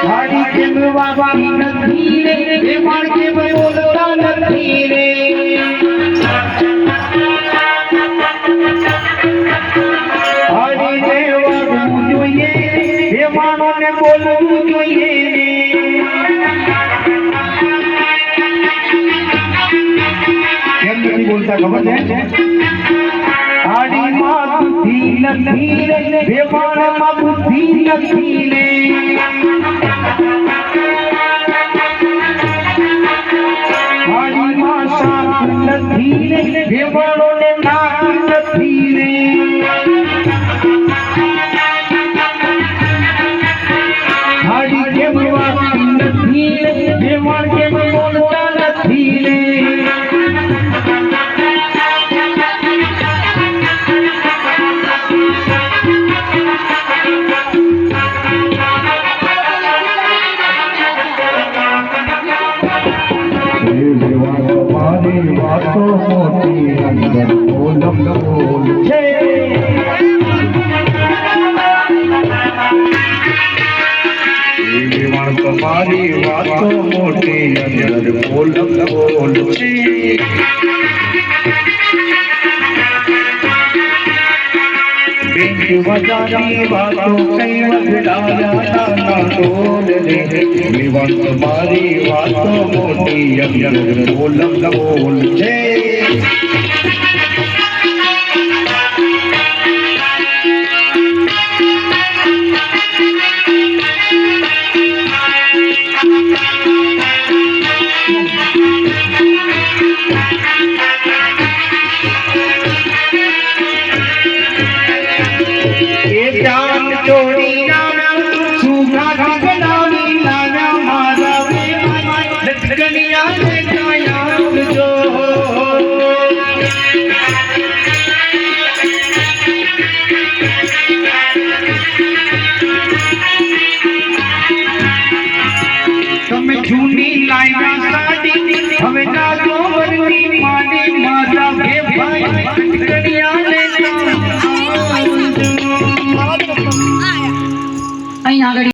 હાડી કેમ વાગતી નથી રે એ માણ કેમ બોલતા નથી રે હાડી ને વાગવું જોઈએ એ માણોને બોલવું જોઈએ કેમ નથી બોલતા ખબર છે હાડી માં બુદ્ધિ નથી રે એ માણમાં બુદ્ધિ નથી રે હાડી માં સાથ નથી રે એ માણોને નાક નથી રે હાડી કેમ વાગતી નથી રે એ માણ કેમ બોલતા નથી રે વાતો મોટી અંદર બોલમ બોલ છે તમારી વાતો મોટી અંદર બોલમ બોલ છે વજાની વાતો કઈ વગડાયા ના બોલ રે વિવાદ તમારી વાતો મોટી અંદર બોલમ બોલ છે ચોરી નામ સુખા બનાવી લાના મારા લટકનિયા ને કાયા જો તમે જૂની લાઈના સાડી હવે ના તો વરની માડી મારી